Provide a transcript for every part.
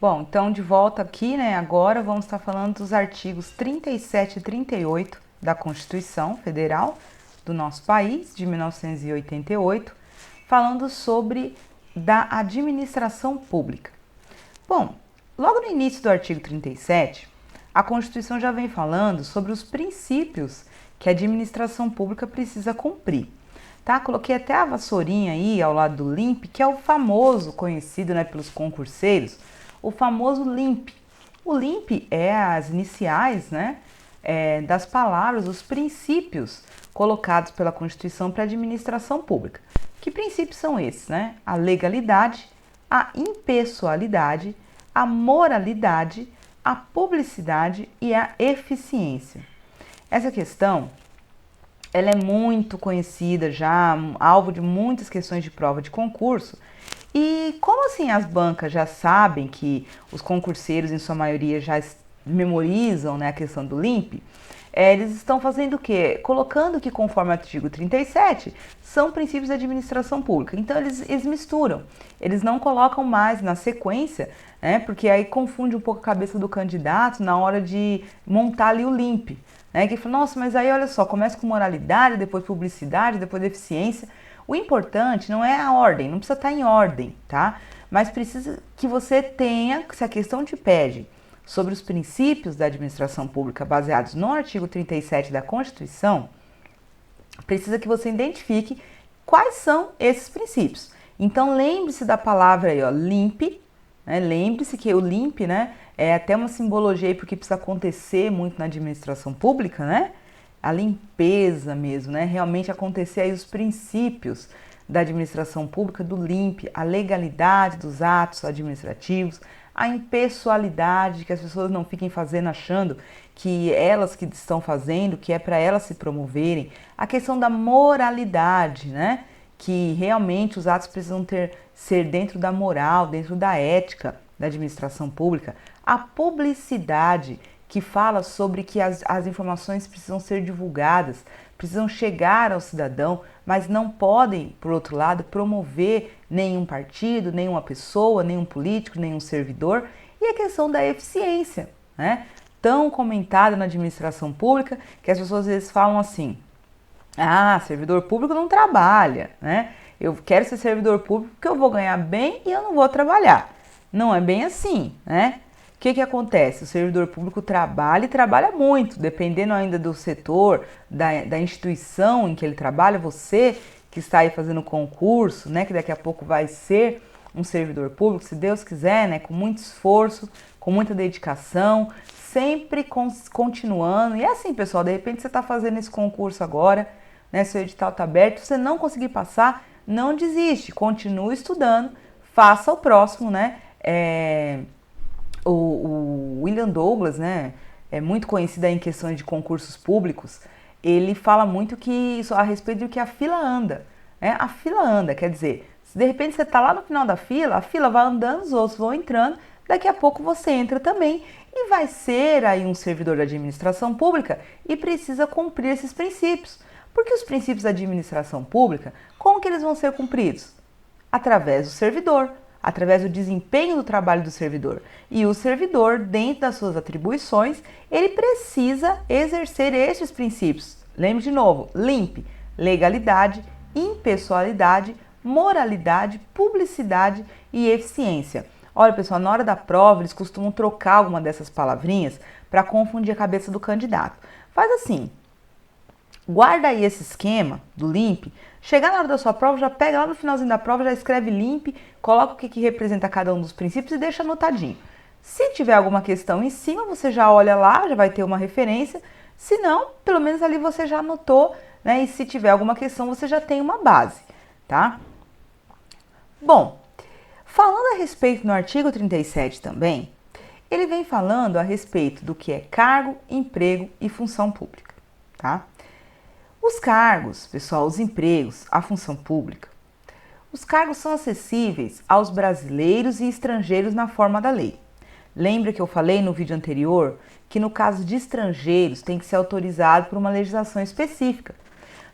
Bom, então de volta aqui, né? Agora vamos estar falando dos artigos 37 e 38 da Constituição Federal do nosso país, de 1988, falando sobre da administração pública. Bom, logo no início do artigo 37, a Constituição já vem falando sobre os princípios que a administração pública precisa cumprir. Tá? Coloquei até a vassourinha aí ao lado do LIMP, que é o famoso, conhecido, né, pelos concurseiros, o famoso LIMP. O LIMP é as iniciais, né, das palavras, os princípios colocados pela Constituição para a administração pública. Que princípios são esses, né? A legalidade, a impessoalidade, a moralidade, a publicidade e a eficiência. Essa questão, ela é muito conhecida já, alvo de muitas questões de prova de concurso. E como assim as bancas já sabem que os concurseiros, em sua maioria, já memorizam, né, a questão do LIMP, eles estão fazendo o quê? Colocando que, conforme o artigo 37, são princípios da administração pública. Então, eles misturam. Eles não colocam mais na sequência, né, porque aí confunde um pouco a cabeça do candidato na hora de montar ali o LIMP. Né, que fala, nossa, mas aí olha só, começa com moralidade, depois publicidade, depois eficiência. O importante não é a ordem, não precisa estar em ordem, tá? Mas precisa que você tenha, se a questão te pede sobre os princípios da administração pública baseados no artigo 37 da Constituição, precisa que você identifique quais são esses princípios. Então lembre-se da palavra aí, ó, LIMP, né? Lembre-se que o LIMP, né, é até uma simbologia aí porque precisa acontecer muito na administração pública, né? A limpeza mesmo, né? Realmente acontecer aí os princípios da administração pública do LIMP, a legalidade dos atos administrativos, a impessoalidade, que as pessoas não fiquem fazendo achando que elas que estão fazendo, que é para elas se promoverem, a questão da moralidade, né? Que realmente os atos precisam ser dentro da moral, dentro da ética da administração pública, a publicidade, que fala sobre que as informações precisam ser divulgadas, precisam chegar ao cidadão, mas não podem, por outro lado, promover nenhum partido, nenhuma pessoa, nenhum político, nenhum servidor. E a questão da eficiência, né? Tão comentada na administração pública, que as pessoas às vezes falam assim, ah, servidor público não trabalha, né? Eu quero ser servidor público porque eu vou ganhar bem e eu não vou trabalhar. Não é bem assim, né? O que acontece? O servidor público trabalha e trabalha muito, dependendo ainda do setor, da instituição em que ele trabalha, você que está aí fazendo concurso, né, que daqui a pouco vai ser um servidor público, se Deus quiser, né, com muito esforço, com muita dedicação, sempre continuando. E é assim, pessoal, de repente você está fazendo esse concurso agora, né, seu edital está aberto, você não conseguir passar, não desiste, continue estudando, faça o próximo, né, o William Douglas, né, é muito conhecido em questões de concursos públicos, ele fala muito que isso a respeito do que a fila anda, né? A fila anda, quer dizer, se de repente você está lá no final da fila, a fila vai andando, os outros vão entrando, daqui a pouco você entra também e vai ser aí um servidor da administração pública e precisa cumprir esses princípios. Porque os princípios da administração pública, como que eles vão ser cumpridos? Através do servidor, através do desempenho do trabalho do servidor. E o servidor, dentro das suas atribuições, ele precisa exercer estes princípios. Lembre de novo, LIMP, legalidade, impessoalidade, moralidade, publicidade e eficiência. Olha, pessoal, na hora da prova, eles costumam trocar alguma dessas palavrinhas para confundir a cabeça do candidato. Faz assim, guarda aí esse esquema do LIMP, chegar na hora da sua prova, já pega lá no finalzinho da prova, já escreve LIMP, coloca o que representa cada um dos princípios e deixa anotadinho. Se tiver alguma questão em cima, você já olha lá, já vai ter uma referência. Se não, pelo menos ali você já anotou, né? E se tiver alguma questão, você já tem uma base, tá? Bom, falando a respeito no artigo 37 também, ele vem falando a respeito do que é cargo, emprego e função pública, tá? Os cargos, pessoal, os empregos, a função pública, os cargos são acessíveis aos brasileiros e estrangeiros na forma da lei. Lembra que eu falei no vídeo anterior que no caso de estrangeiros tem que ser autorizado por uma legislação específica.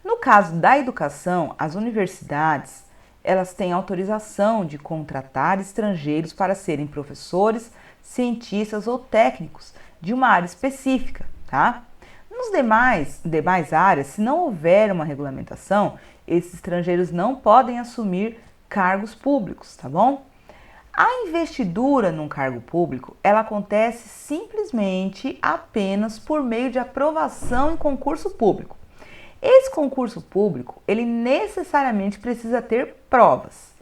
No caso da educação, as universidades, elas têm autorização de contratar estrangeiros para serem professores, cientistas ou técnicos de uma área específica, tá? Nos demais áreas, se não houver uma regulamentação, esses estrangeiros não podem assumir cargos públicos, tá bom? A investidura num cargo público, ela acontece simplesmente apenas por meio de aprovação em concurso público. Esse concurso público, ele necessariamente precisa ter provas.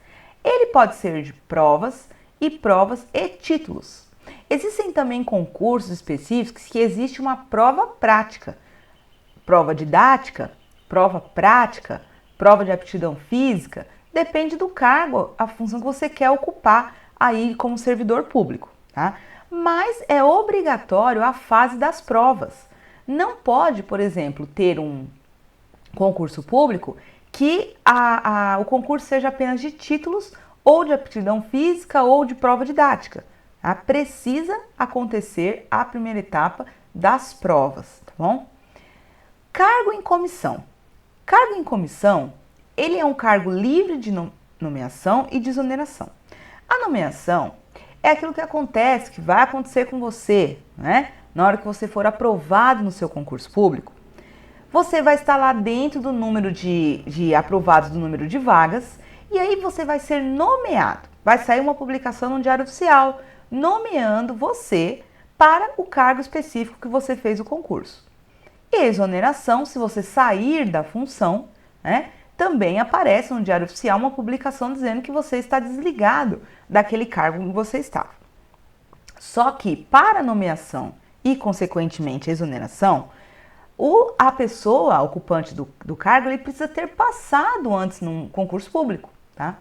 Ele pode ser de provas e títulos. Existem também concursos específicos que existe uma prova prática, prova didática, prova prática, prova de aptidão física, depende do cargo, a função que você quer ocupar aí como servidor público, tá? Mas é obrigatório a fase das provas. Não pode, por exemplo, ter um concurso público que o concurso seja apenas de títulos ou de aptidão física ou de prova didática. Tá? Precisa acontecer a primeira etapa das provas, tá bom? Cargo em comissão. Cargo em comissão, ele é um cargo livre de nomeação e de exoneração. A nomeação é aquilo que acontece, que vai acontecer com você, né? Na hora que você for aprovado no seu concurso público, você vai estar lá dentro do número de aprovados, do número de vagas, e aí você vai ser nomeado. Vai sair uma publicação no Diário Oficial, nomeando você para o cargo específico que você fez o concurso. E a exoneração, se você sair da função, né, também aparece no Diário Oficial uma publicação dizendo que você está desligado daquele cargo que você estava. Só que para a nomeação e, consequentemente, a exoneração, a pessoa, ocupante do cargo, ele precisa ter passado antes num concurso público, tá?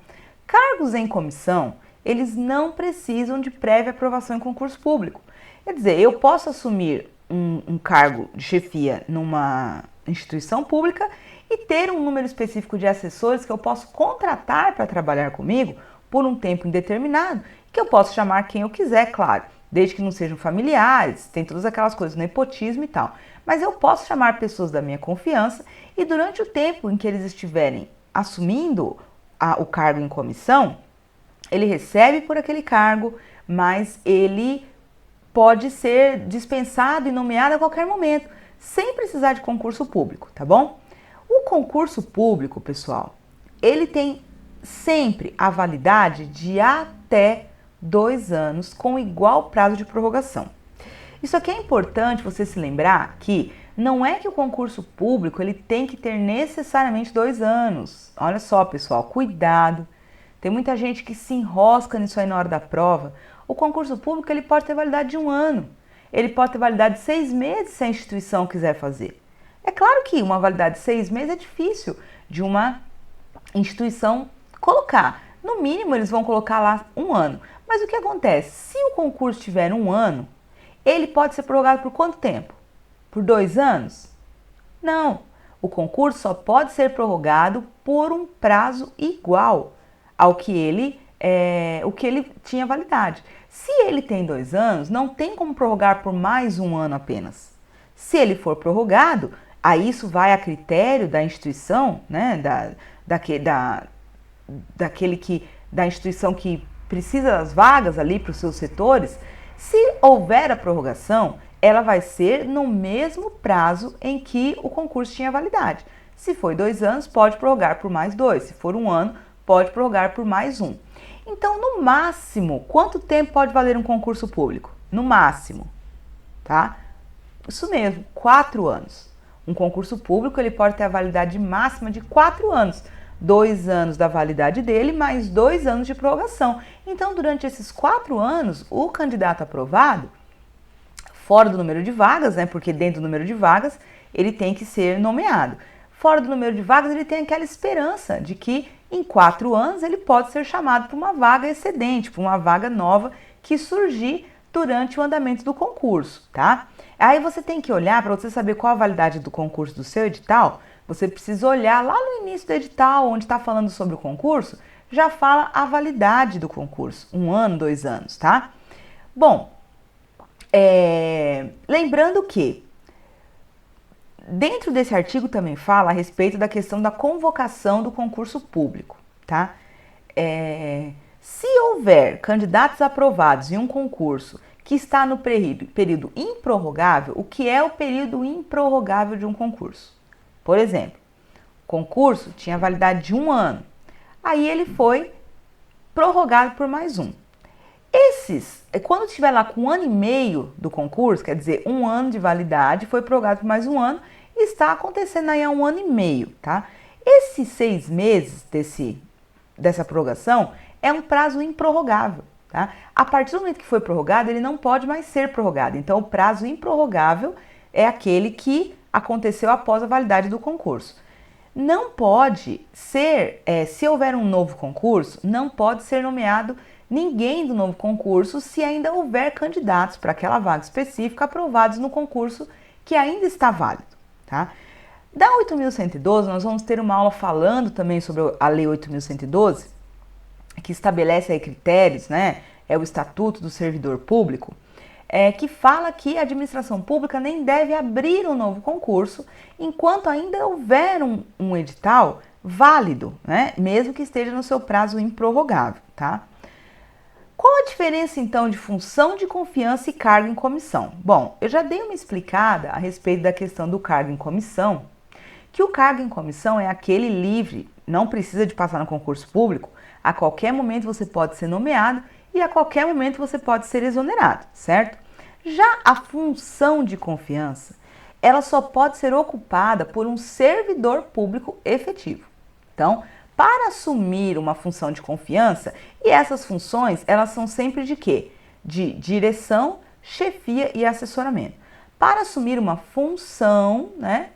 Cargos em comissão, eles não precisam de prévia aprovação em concurso público. Quer dizer, eu posso assumir um cargo de chefia numa instituição pública e ter um número específico de assessores que eu posso contratar para trabalhar comigo por um tempo indeterminado, que eu posso chamar quem eu quiser, claro, desde que não sejam familiares, tem todas aquelas coisas, nepotismo e tal. Mas eu posso chamar pessoas da minha confiança e durante o tempo em que eles estiverem assumindo o cargo em comissão, ele recebe por aquele cargo, mas ele pode ser dispensado e nomeado a qualquer momento, sem precisar de concurso público, tá bom? O concurso público, pessoal, ele tem sempre a validade de até 2 anos, com igual prazo de prorrogação. Isso aqui é importante você se lembrar que não é que o concurso público ele tem que ter necessariamente 2 anos. Olha só, pessoal, cuidado. Tem muita gente que se enrosca nisso aí na hora da prova. O concurso público ele pode ter validade de 1 ano. Ele pode ter validade de 6 meses se a instituição quiser fazer. É claro que uma validade de 6 meses é difícil de uma instituição colocar. No mínimo, eles vão colocar lá 1 ano. Mas o que acontece? Se o concurso tiver 1 ano, ele pode ser prorrogado por quanto tempo? Por 2 anos? Não. O concurso só pode ser prorrogado por um prazo igual ao que ele tinha validade. Se ele tem 2 anos, não tem como prorrogar por mais 1 ano apenas. Se ele for prorrogado, aí isso vai a critério da instituição, né, da instituição que precisa das vagas ali para os seus setores. Se houver a prorrogação, ela vai ser no mesmo prazo em que o concurso tinha validade. Se foi 2 anos, pode prorrogar por mais 2. Se for 1 ano, pode prorrogar por mais 1. Então, no máximo, quanto tempo pode valer um concurso público? No máximo, tá? Isso mesmo, 4 anos. Um concurso público ele pode ter a validade máxima de 4 anos. 2 anos da validade dele, mais 2 anos de prorrogação. Então, durante esses 4 anos, o candidato aprovado, fora do número de vagas, né? Porque dentro do número de vagas, ele tem que ser nomeado. Fora do número de vagas, ele tem aquela esperança de que em 4 anos ele pode ser chamado para uma vaga excedente, para uma vaga nova que surgir durante o andamento do concurso, tá? Aí você tem que olhar, para você saber qual a validade do concurso do seu edital, você precisa olhar lá no início do edital, onde está falando sobre o concurso, já fala a validade do concurso, 1 ano, 2 anos, tá? Bom, lembrando que dentro desse artigo também fala a respeito da questão da convocação do concurso público, tá? Se houver candidatos aprovados em um concurso que está no período improrrogável, o que é o período improrrogável de um concurso? Por exemplo, o concurso tinha validade de 1 ano, aí ele foi prorrogado por mais um. Quando estiver lá com 1 ano e meio do concurso, quer dizer, 1 ano de validade, foi prorrogado por mais 1 ano, e está acontecendo aí há 1 ano e meio, tá? Esses 6 meses dessa prorrogação é um prazo improrrogável, tá? A partir do momento que foi prorrogado, ele não pode mais ser prorrogado. Então, o prazo improrrogável é aquele que aconteceu após a validade do concurso. Não pode ser, se houver um novo concurso, não pode ser nomeado ninguém do novo concurso se ainda houver candidatos para aquela vaga específica aprovados no concurso que ainda está válido, tá? Da 8.112, nós vamos ter uma aula falando também sobre a Lei 8.112, que estabelece aí critérios, né? É o Estatuto do Servidor Público, que fala que a administração pública nem deve abrir um novo concurso enquanto ainda houver um edital válido, né? Mesmo que esteja no seu prazo improrrogável, tá? Qual a diferença então de função de confiança e cargo em comissão? Bom, eu já dei uma explicada a respeito da questão do cargo em comissão, que o cargo em comissão é aquele livre, não precisa de passar no concurso público, a qualquer momento você pode ser nomeado e a qualquer momento você pode ser exonerado, certo? Já a função de confiança, ela só pode ser ocupada por um servidor público efetivo. Então, para assumir uma função de confiança, e essas funções, elas são sempre de quê? De direção, chefia e assessoramento. Para assumir uma função, né,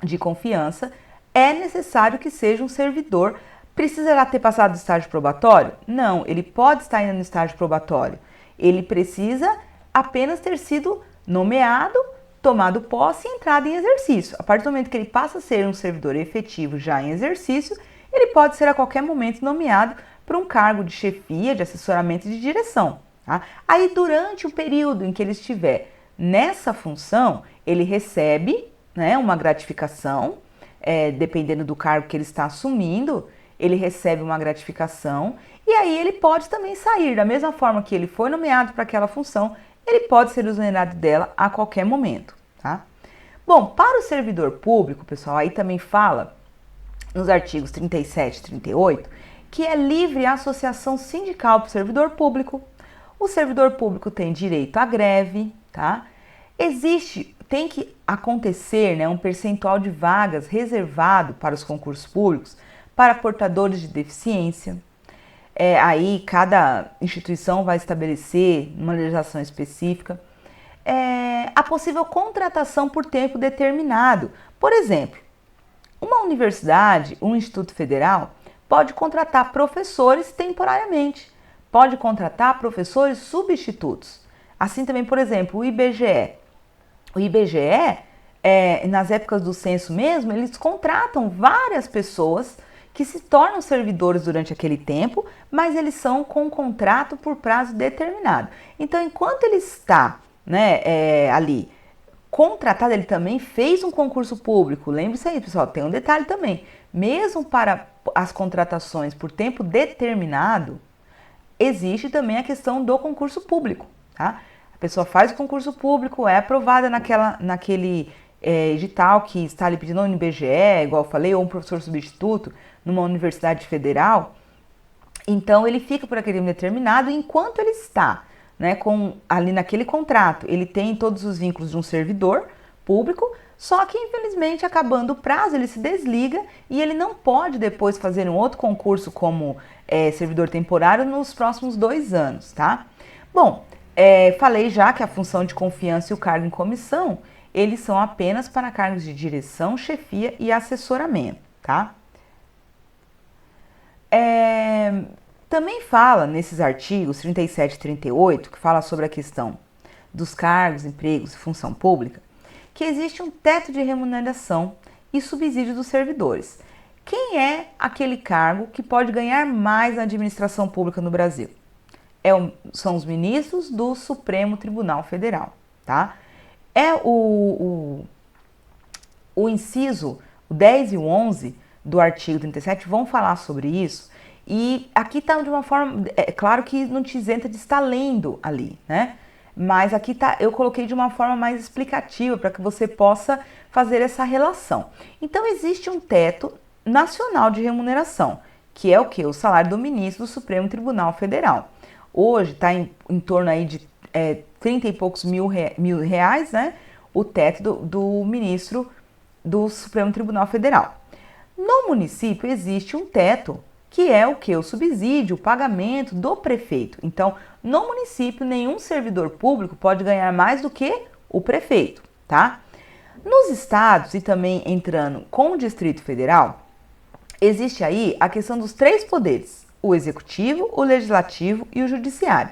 de confiança, é necessário que seja um servidor. Precisará ter passado o estágio probatório? Não, ele pode estar ainda no estágio probatório. Ele precisa apenas ter sido nomeado, tomado posse e entrado em exercício. A partir do momento que ele passa a ser um servidor efetivo já em exercício, ele pode ser a qualquer momento nomeado para um cargo de chefia, de assessoramento e de direção. Tá? Aí, durante o período em que ele estiver nessa função, ele recebe, né, uma gratificação, dependendo do cargo que ele está assumindo, ele recebe uma gratificação e aí ele pode também sair. Da mesma forma que ele foi nomeado para aquela função, ele pode ser exonerado dela a qualquer momento. Tá? Bom, para o servidor público, pessoal, aí também fala nos artigos 37 e 38, que é livre a associação sindical para o servidor público. O servidor público tem direito à greve, tá? Tem que acontecer, né, um percentual de vagas reservado para os concursos públicos para portadores de deficiência. Aí cada instituição vai estabelecer uma legislação específica. A possível contratação por tempo determinado. Por exemplo, uma universidade, um instituto federal, pode contratar professores temporariamente, pode contratar professores substitutos. Assim também, por exemplo, o IBGE. O IBGE, nas épocas do censo mesmo, eles contratam várias pessoas que se tornam servidores durante aquele tempo, mas eles são com um contrato por prazo determinado. Então, enquanto ele está, né, ali contratado, ele também fez um concurso público. Lembre-se aí, pessoal, tem um detalhe também. Mesmo para as contratações por tempo determinado, existe também a questão do concurso público, tá? A pessoa faz o concurso público, é aprovada naquele edital que está ali pedindo no IBGE, igual eu falei, ou um professor substituto numa universidade federal. Então, ele fica por aquele tempo determinado enquanto ele está, né, ali naquele contrato. Ele tem todos os vínculos de um servidor público, só que infelizmente acabando o prazo ele se desliga e ele não pode depois fazer um outro concurso como servidor temporário nos próximos 2 anos, tá? Bom, falei já que a função de confiança e o cargo em comissão, eles são apenas para cargos de direção, chefia e assessoramento, tá? Também fala nesses artigos 37 e 38, que fala sobre a questão dos cargos, empregos e função pública, que existe um teto de remuneração e subsídio dos servidores. Quem é aquele cargo que pode ganhar mais na administração pública no Brasil? São os ministros do Supremo Tribunal Federal, tá? O inciso 10 e o 11 do artigo 37 vão falar sobre isso. E aqui está de uma forma, claro que não te isenta de estar lendo ali, né? Mas aqui tá, eu coloquei de uma forma mais explicativa para que você possa fazer essa relação. Então existe um teto nacional de remuneração, que é o que? O salário do ministro do Supremo Tribunal Federal. Hoje está em torno aí de 30 e poucos mil reais, né? O teto do ministro do Supremo Tribunal Federal. No município existe um teto, que é o que? O subsídio, o pagamento do prefeito. Então, no município, nenhum servidor público pode ganhar mais do que o prefeito, tá? Nos estados e também entrando com o Distrito Federal, existe aí a questão dos três poderes: o executivo, o legislativo e o judiciário.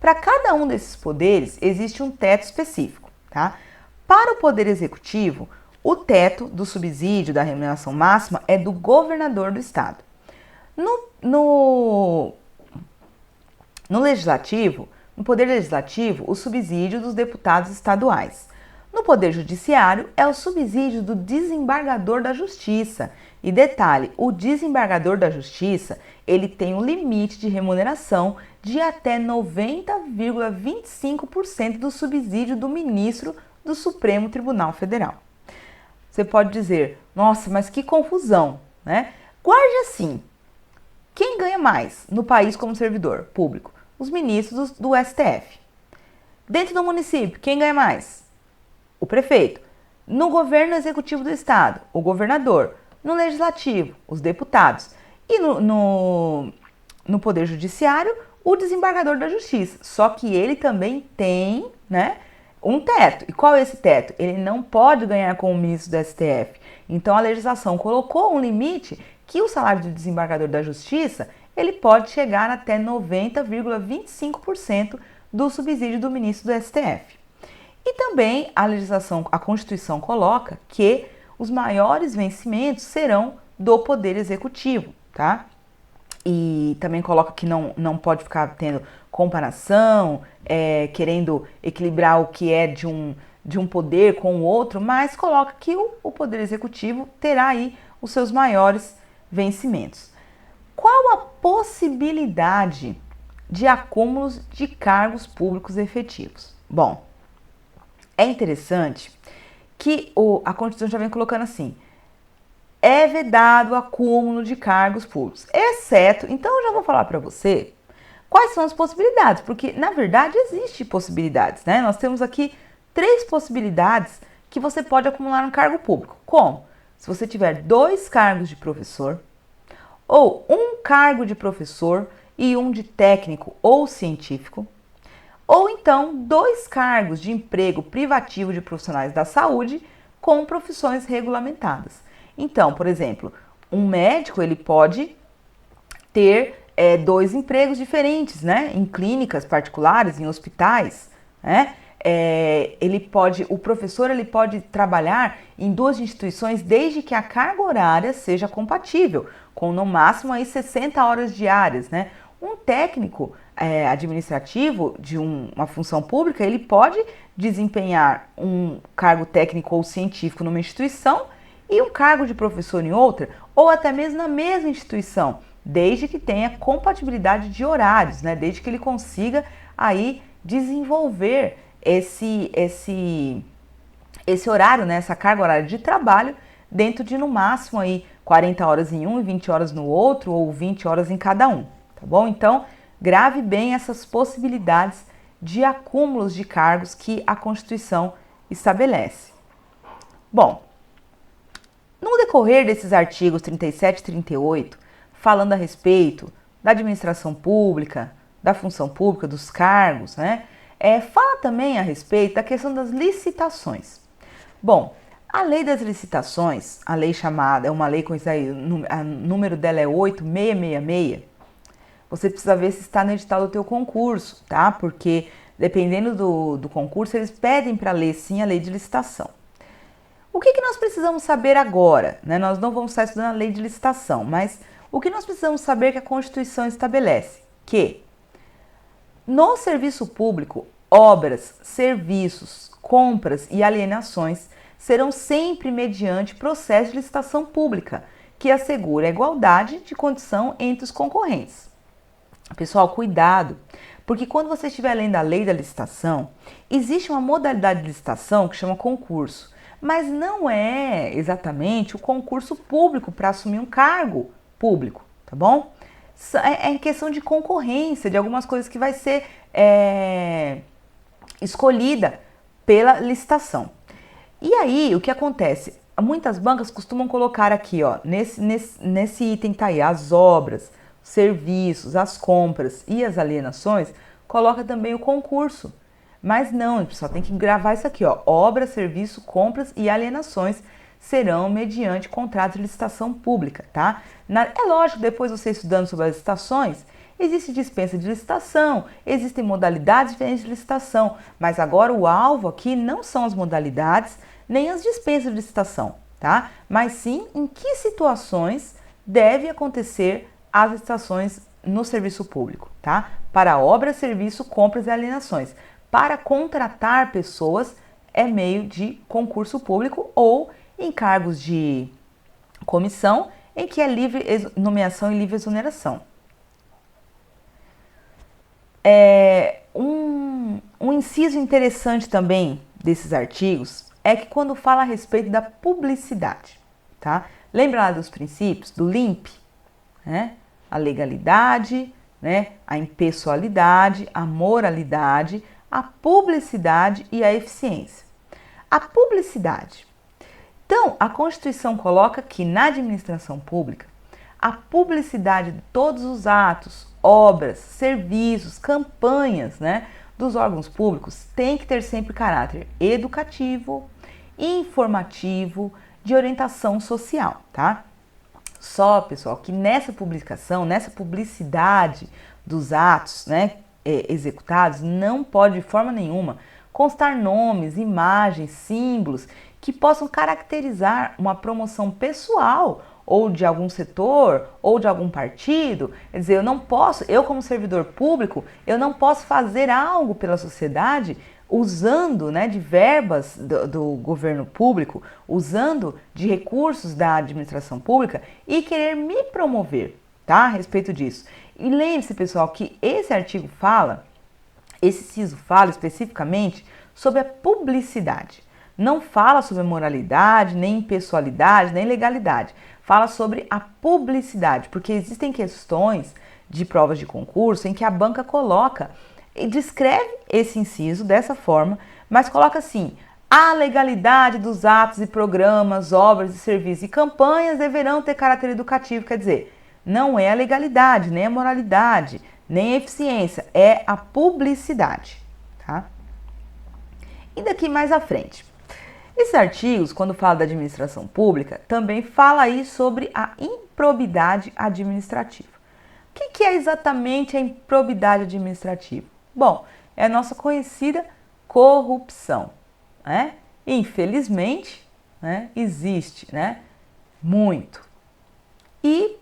Para cada um desses poderes existe um teto específico, tá? Para o poder executivo, o teto do subsídio da remuneração máxima é do governador do estado. No legislativo, no poder legislativo, o subsídio dos deputados estaduais. No poder judiciário, é o subsídio do desembargador da justiça. E detalhe, o desembargador da justiça, ele tem um limite de remuneração de até 90,25% do subsídio do ministro do Supremo Tribunal Federal. Você pode dizer, nossa, mas que confusão, né? Guarde assim, quem ganha mais no país como servidor público? Os ministros do STF. Dentro do município, quem ganha mais? O prefeito. No governo executivo do estado, o governador. No legislativo, os deputados. E no poder judiciário, o desembargador da justiça. Só que ele também tem, né, um teto. E qual é esse teto? Ele não pode ganhar com o ministro do STF. Então a legislação colocou um limite que o salário do desembargador da justiça, ele pode chegar até 90,25% do subsídio do ministro do STF. E também a legislação, a Constituição coloca que os maiores vencimentos serão do Poder Executivo, tá? E também coloca que não pode ficar tendo comparação, querendo equilibrar o que é de um poder com o outro, mas coloca que o Poder Executivo terá aí os seus maiores vencimentos. Qual a possibilidade de acúmulos de cargos públicos efetivos? Bom, é interessante que a Constituição já vem colocando assim: é vedado o acúmulo de cargos públicos, exceto, então eu já vou falar para você quais são as possibilidades, porque na verdade existem possibilidades, né? Nós temos aqui 3 possibilidades que você pode acumular no cargo público. Como? Se você tiver 2 cargos de professor, ou 1 cargo de professor e 1 de técnico ou científico, ou então 2 cargos de emprego privativo de profissionais da saúde com profissões regulamentadas. Então, por exemplo, um médico ele pode ter 2 empregos diferentes, né? Em clínicas particulares, em hospitais, né? O professor ele pode trabalhar em 2 instituições desde que a carga horária seja compatível, com no máximo aí 60 horas diárias, né? Um técnico administrativo de uma função pública, ele pode desempenhar um cargo técnico ou científico numa instituição e um cargo de professor em outra, ou até mesmo na mesma instituição, desde que tenha compatibilidade de horários, né? Desde que ele consiga aí desenvolver esse horário, né? Essa carga horária de trabalho dentro de no máximo aí 40 horas em um e 20 horas no outro, ou 20 horas em cada um, tá bom? Então, grave bem essas possibilidades de acúmulos de cargos que a Constituição estabelece. Bom, no decorrer desses artigos 37 e 38, falando a respeito da administração pública, da função pública, dos cargos, né? Fala também a respeito da questão das licitações. Bom, a lei das licitações, a lei chamada, é uma lei com isso aí, o número dela é 8666, você precisa ver se está no edital do teu concurso, tá? Porque dependendo do concurso, eles pedem para ler sim a lei de licitação. O que nós precisamos saber agora? Né? Nós não vamos estar estudando a lei de licitação, mas o que nós precisamos saber que a Constituição estabelece? Que no serviço público, obras, serviços, compras e alienações serão sempre mediante processo de licitação pública, que assegura a igualdade de condição entre os concorrentes. Pessoal, cuidado, Porque quando você estiver lendo a lei da licitação, existe uma modalidade de licitação que chama concurso, mas não é exatamente o concurso público para assumir um cargo público, tá bom? É em questão de concorrência, de algumas coisas que vai ser escolhida pela licitação. E aí, o que acontece? Muitas bancas costumam colocar aqui, ó, nesse item tá aí, as obras, serviços, as compras e as alienações, coloca também o concurso. Mas não, pessoal, tem que gravar isso aqui, ó, obra, serviço, compras e alienações serão mediante contrato de licitação pública, tá? É lógico, depois você estudando sobre as licitações, existe dispensa de licitação, existem modalidades diferentes de licitação, mas agora o alvo aqui não são as modalidades nem as dispensas de licitação, tá? Mas sim em que situações deve acontecer as licitações no serviço público, tá? Para obra, serviço, compras e alienações. Para contratar pessoas é meio de concurso público ou em cargos de comissão em que é livre nomeação e livre exoneração. Um inciso interessante também desses artigos é que quando fala a respeito da publicidade, tá? Lembra lá dos princípios do LIMP, né? A legalidade, né? A impessoalidade, a moralidade, a publicidade e a eficiência. A publicidade. Então, a Constituição coloca que na administração pública, a publicidade de todos os atos, obras, serviços, campanhas, né, dos órgãos públicos tem que ter sempre caráter educativo, informativo, de orientação social, tá? Só, pessoal, que nessa publicação, nessa publicidade dos atos, né, executados, não pode de forma nenhuma constar nomes, imagens, símbolos que possam caracterizar uma promoção pessoal ou de algum setor ou de algum partido. Quer dizer, eu como servidor público, eu não posso fazer algo pela sociedade usando, né, de verbas do governo público, usando de recursos da administração pública e querer me promover, tá, a respeito disso. E lembre-se, pessoal, que esse artigo esse inciso fala especificamente sobre a publicidade. Não fala sobre moralidade, nem impessoalidade, nem legalidade. Fala sobre a publicidade, porque existem questões de provas de concurso em que a banca coloca e descreve esse inciso dessa forma, mas coloca assim: a legalidade dos atos e programas, obras e serviços e campanhas deverão ter caráter educativo. Quer dizer, não é a legalidade, nem a moralidade, nem a eficiência, é a publicidade, tá? E daqui mais à frente. Esses artigos, quando fala da administração pública, também fala aí sobre a improbidade administrativa. O que é exatamente a improbidade administrativa? Bom, é a nossa conhecida corrupção, né? Infelizmente, né, existe, né, muito. E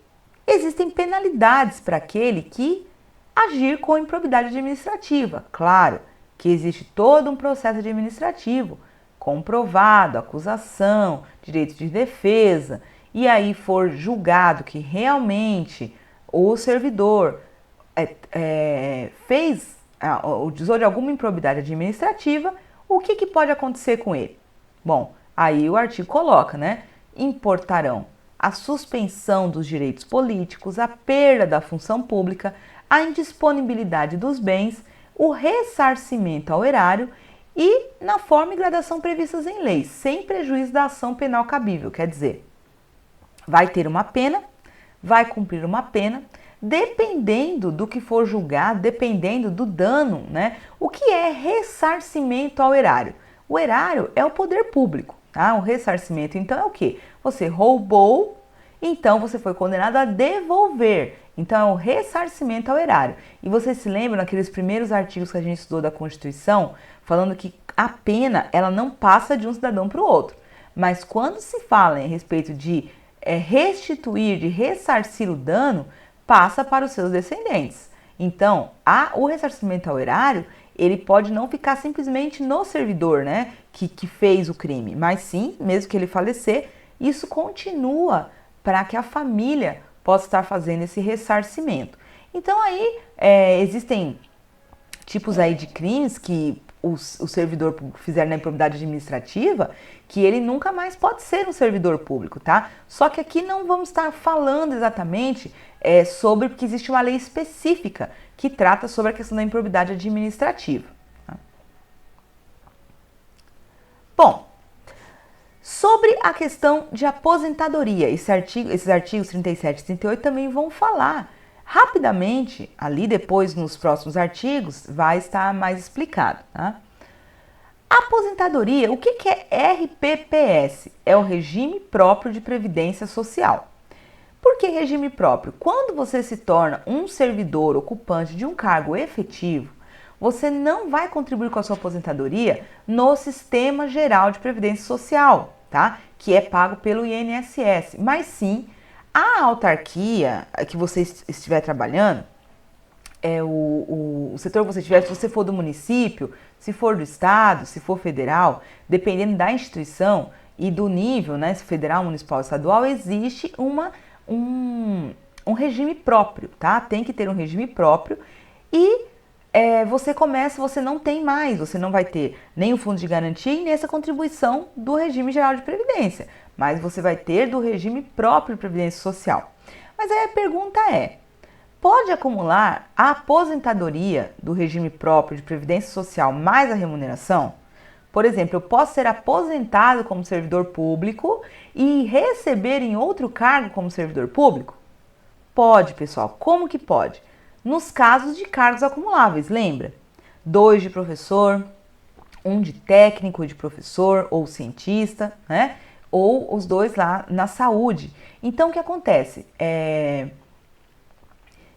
existem penalidades para aquele que agir com improbidade administrativa. Claro que existe todo um processo administrativo, comprovado, acusação, direito de defesa, e aí for julgado que realmente o servidor fez usou de alguma improbidade administrativa, o que pode acontecer com ele? Bom, aí o artigo coloca, né? Importarão a suspensão dos direitos políticos, a perda da função pública, a indisponibilidade dos bens, o ressarcimento ao erário e na forma e gradação previstas em lei, sem prejuízo da ação penal cabível. Quer dizer, vai ter uma pena, vai cumprir uma pena, dependendo do que for julgado, dependendo do dano, né? O que é ressarcimento ao erário? O erário é o poder público, tá? O ressarcimento, então, é o quê? Você roubou, então você foi condenado a devolver. Então, é o ressarcimento ao erário. E você se lembra naqueles primeiros artigos que a gente estudou da Constituição, falando que a pena, ela não passa de um cidadão para o outro. Mas quando se fala em respeito de restituir, de ressarcir o dano, passa para os seus descendentes. Então, o ressarcimento ao erário, ele pode não ficar simplesmente no servidor, né, que fez o crime, mas sim, mesmo que ele falecer, isso continua para que a família possa estar fazendo esse ressarcimento. Então, aí existem tipos aí de crimes que o servidor público fizer na improbidade administrativa, que ele nunca mais pode ser um servidor público, tá? Só que aqui não vamos estar falando exatamente sobre, porque existe uma lei específica que trata sobre a questão da improbidade administrativa. Tá? Bom, sobre a questão de aposentadoria, esses artigos 37 e 38 também vão falar rapidamente, ali depois nos próximos artigos, vai estar mais explicado. Tá? Aposentadoria, o que é RPPS? É o Regime Próprio de Previdência Social. Por que regime próprio? Quando você se torna um servidor ocupante de um cargo efetivo, você não vai contribuir com a sua aposentadoria no Sistema Geral de Previdência Social, tá? Que é pago pelo INSS, mas sim a autarquia que você estiver trabalhando, o setor que você estiver, se você for do município, se for do estado, se for federal, dependendo da instituição e do nível, né, se federal, municipal, estadual, existe um regime próprio, tá? Tem que ter um regime próprio e você não tem mais, você não vai ter nem o fundo de garantia e nem essa contribuição do regime geral de previdência, mas você vai ter do regime próprio de previdência social. Mas aí a pergunta é, pode acumular a aposentadoria do regime próprio de previdência social mais a remuneração? Por exemplo, eu posso ser aposentado como servidor público e receber em outro cargo como servidor público? Pode, pessoal. Como que pode? Nos casos de cargos acumuláveis, lembra? 2 de professor, 1 de técnico de professor ou cientista, né? Ou os 2 lá na saúde. Então, o que acontece?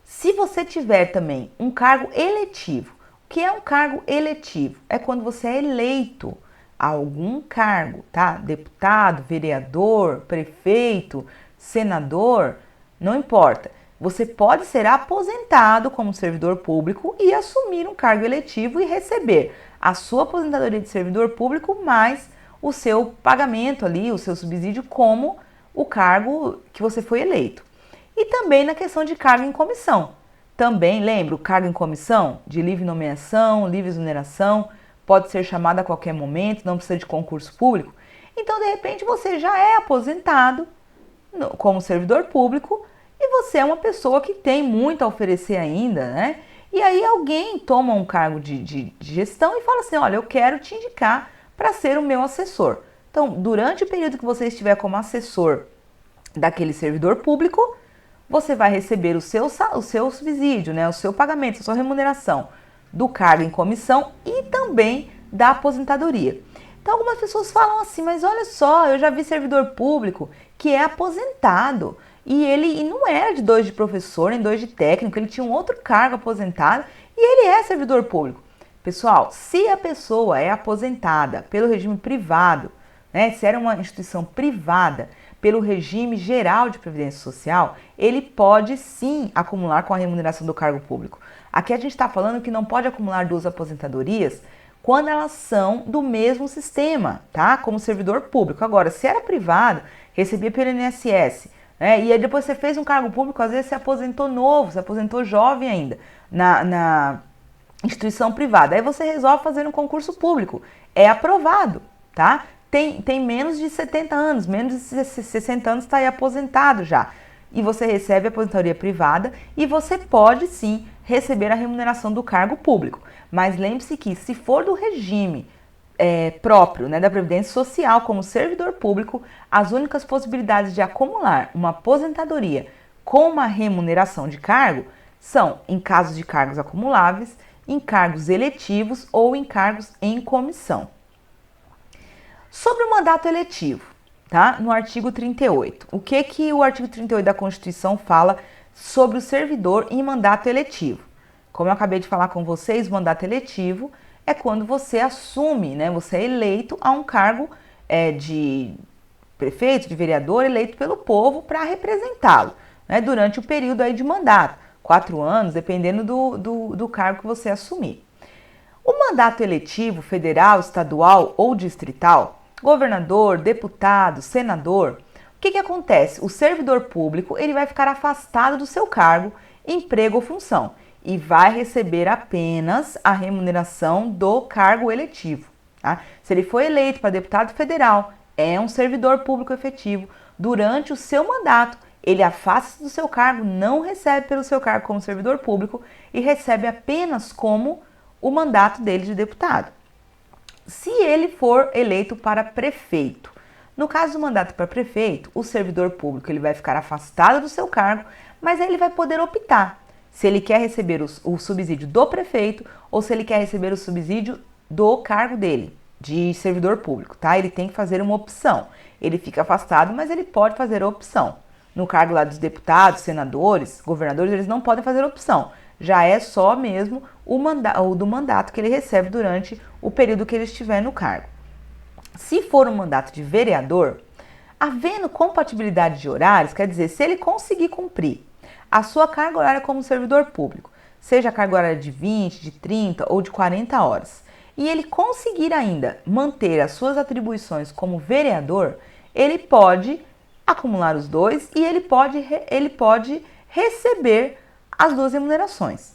Se você tiver também um cargo eletivo, o que é um cargo eletivo? É quando você é eleito a algum cargo, tá? Deputado, vereador, prefeito, senador, não importa. Você pode ser aposentado como servidor público e assumir um cargo eletivo e receber a sua aposentadoria de servidor público mais o seu pagamento ali, o seu subsídio como o cargo que você foi eleito. E também na questão de cargo em comissão. Também, lembra, o cargo em comissão de livre nomeação, livre exoneração, pode ser chamado a qualquer momento, não precisa de concurso público. Então, de repente, você já é aposentado como servidor público e você é uma pessoa que tem muito a oferecer ainda, né? E aí alguém toma um cargo de gestão e fala assim, olha, eu quero te indicar para ser o meu assessor. Então, durante o período que você estiver como assessor daquele servidor público, você vai receber o seu subsídio, né? O seu pagamento, a sua remuneração do cargo em comissão e também da aposentadoria. Então, algumas pessoas falam assim, mas olha só, eu já vi servidor público que é aposentado e ele não era de 2 de professor, nem 2 de técnico, ele tinha um outro cargo aposentado e ele é servidor público. Pessoal, se a pessoa é aposentada pelo regime privado, né, se era uma instituição privada, pelo regime geral de previdência social, ele pode sim acumular com a remuneração do cargo público. Aqui a gente está falando que não pode acumular 2 aposentadorias quando elas são do mesmo sistema, tá? Como servidor público. Agora, se era privado, recebia pelo INSS, né? E aí depois você fez um cargo público, às vezes se aposentou novo, se aposentou jovem ainda, na instituição privada. Aí você resolve fazer um concurso público. É aprovado, tá? Tem menos de 70 anos, menos de 60 anos está aí aposentado já. E você recebe a aposentadoria privada e você pode sim receber a remuneração do cargo público. Mas lembre-se que se for do regime próprio, né, da Previdência Social como servidor público, as únicas possibilidades de acumular uma aposentadoria com uma remuneração de cargo são em casos de cargos acumuláveis, em cargos eletivos ou em cargos em comissão. Sobre o mandato eletivo, tá? No artigo 38. O que o artigo 38 da Constituição fala sobre o servidor em mandato eletivo? Como eu acabei de falar com vocês, o mandato eletivo é quando você assume, né? Você é eleito a um cargo de prefeito, de vereador, eleito pelo povo para representá-lo, né? Durante o período aí de mandato, 4 anos, dependendo do cargo que você assumir. O mandato eletivo federal, estadual ou distrital, governador, deputado, senador, o que acontece? O servidor público ele vai ficar afastado do seu cargo, emprego ou função. e vai receber apenas a remuneração do cargo eletivo. Tá? Se ele foi eleito para deputado federal, é um servidor público efetivo, durante o seu mandato, ele afasta do seu cargo, não recebe pelo seu cargo como servidor público e recebe apenas como o mandato dele de deputado. Se ele for eleito para prefeito, no caso do mandato para prefeito, o servidor público ele vai ficar afastado do seu cargo, mas ele vai poder optar se ele quer receber o subsídio do prefeito ou se ele quer receber o subsídio do cargo dele, de servidor público, tá? Ele tem que fazer uma opção. Ele fica afastado, mas ele pode fazer a opção. No cargo lá dos deputados, senadores, governadores, eles não podem fazer opção. Já é só mesmo o do mandato que ele recebe durante o período que ele estiver no cargo. Se for um mandato de vereador, havendo compatibilidade de horários, quer dizer, se ele conseguir cumprir a sua carga horária como servidor público, seja a carga horária de 20, de 30 ou de 40 horas, e ele conseguir ainda manter as suas atribuições como vereador, ele pode acumular os dois e ele pode receber as duas remunerações.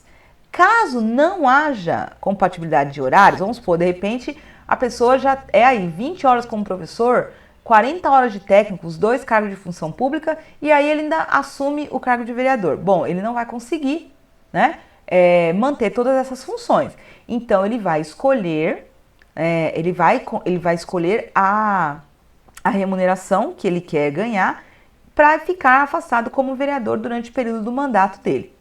Caso não haja compatibilidade de horários, vamos supor, de repente a pessoa já é aí 20 horas como professor, 40 horas de técnico, os dois cargos de função pública, e aí ele ainda assume o cargo de vereador. Bom, ele não vai conseguir, né, manter todas essas funções. Então ele vai escolher, ele vai escolher a remuneração que ele quer ganhar para ficar afastado como vereador durante o período do mandato dele.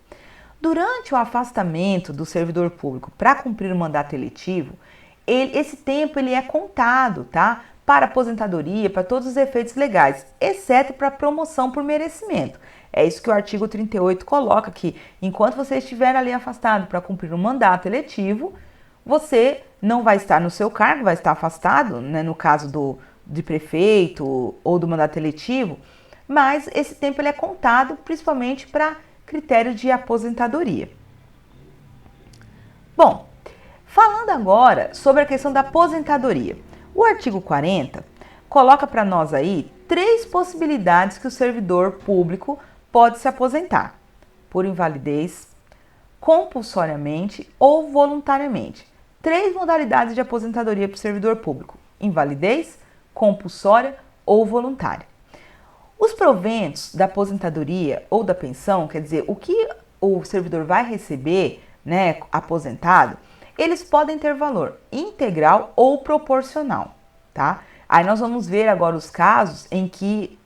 Durante o afastamento do servidor público para cumprir o mandato eletivo, esse tempo ele é contado, tá? Para aposentadoria, para todos os efeitos legais, exceto para promoção por merecimento. É isso que o artigo 38 coloca, que enquanto você estiver ali afastado para cumprir um mandato eletivo, você não vai estar no seu cargo, vai estar afastado, né, no caso de prefeito ou do mandato eletivo, mas esse tempo ele é contado principalmente para critérios de aposentadoria. Bom, falando agora sobre a questão da aposentadoria, o artigo 40 coloca para nós aí 3 possibilidades que o servidor público pode se aposentar: por invalidez, compulsoriamente ou voluntariamente. 3 modalidades de aposentadoria para o servidor público: invalidez, compulsória ou voluntária. Os proventos da aposentadoria ou da pensão, quer dizer, o que o servidor vai receber, né, aposentado, eles podem ter valor integral ou proporcional, tá? Aí nós vamos ver agora os casos em que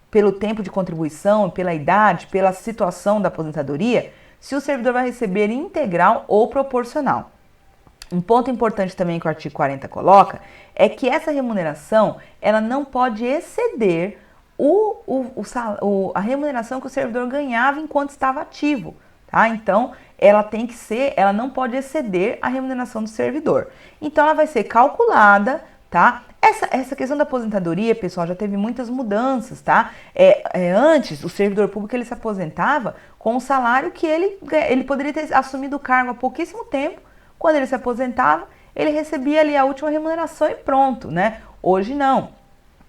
pelo tempo de contribuição, pela idade, pela situação da aposentadoria, se o servidor vai receber integral ou proporcional. Um ponto importante também que o artigo 40 coloca é que essa remuneração ela não pode exceder a remuneração que o servidor ganhava enquanto estava ativo, tá? Então, ela não pode exceder a remuneração do servidor. Então, ela vai ser calculada, tá? Essa questão da aposentadoria, pessoal, já teve muitas mudanças, tá? Antes, o servidor público ele se aposentava com o salário que ele poderia ter assumido o cargo há pouquíssimo tempo. Quando ele se aposentava, ele recebia ali a última remuneração e pronto, né? Hoje não.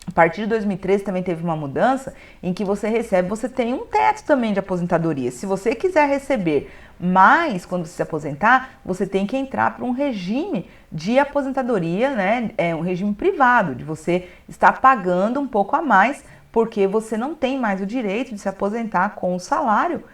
A partir de 2013 também teve uma mudança em que você tem um teto também de aposentadoria. Se você quiser receber mais quando se aposentar, você tem que entrar para um regime de aposentadoria, né? Um regime privado, de você estar pagando um pouco a mais, porque você não tem mais o direito de se aposentar com o salário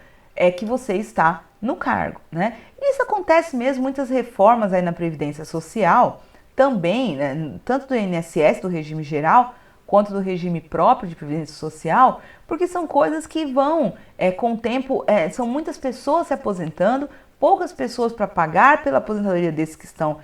que você está no cargo, né? Isso acontece mesmo, muitas reformas aí na Previdência Social, também, né, tanto do INSS, do regime geral, quanto do regime próprio de Previdência Social, porque são coisas que vão, com o tempo, são muitas pessoas se aposentando, poucas pessoas para pagar pela aposentadoria desses que estão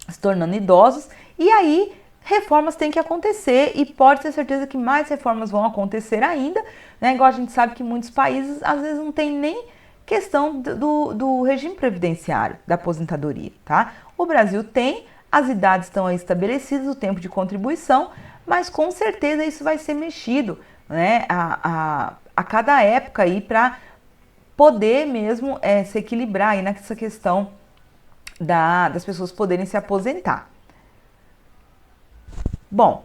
se tornando idosos, e aí reformas têm que acontecer e pode ter certeza que mais reformas vão acontecer ainda, né? Igual a gente sabe que muitos países às vezes não tem nem questão do regime previdenciário, da aposentadoria, tá? O Brasil tem, as idades estão aí estabelecidas, o tempo de contribuição, mas com certeza isso vai ser mexido, né, a cada época aí para poder mesmo se equilibrar aí nessa questão das pessoas poderem se aposentar. Bom,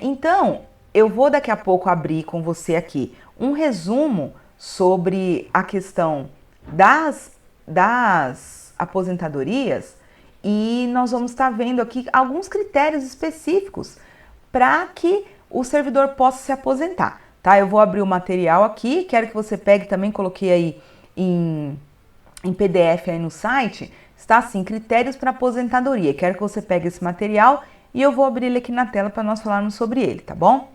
então eu vou daqui a pouco abrir com você aqui um resumo sobre a questão das aposentadorias e nós vamos estar vendo aqui alguns critérios específicos para que o servidor possa se aposentar, tá? Eu vou abrir o material aqui, quero que você pegue também, coloquei aí em PDF aí no site, está assim, critérios para aposentadoria. Quero que você pegue esse material e eu vou abrir ele aqui na tela para nós falarmos sobre ele, tá bom?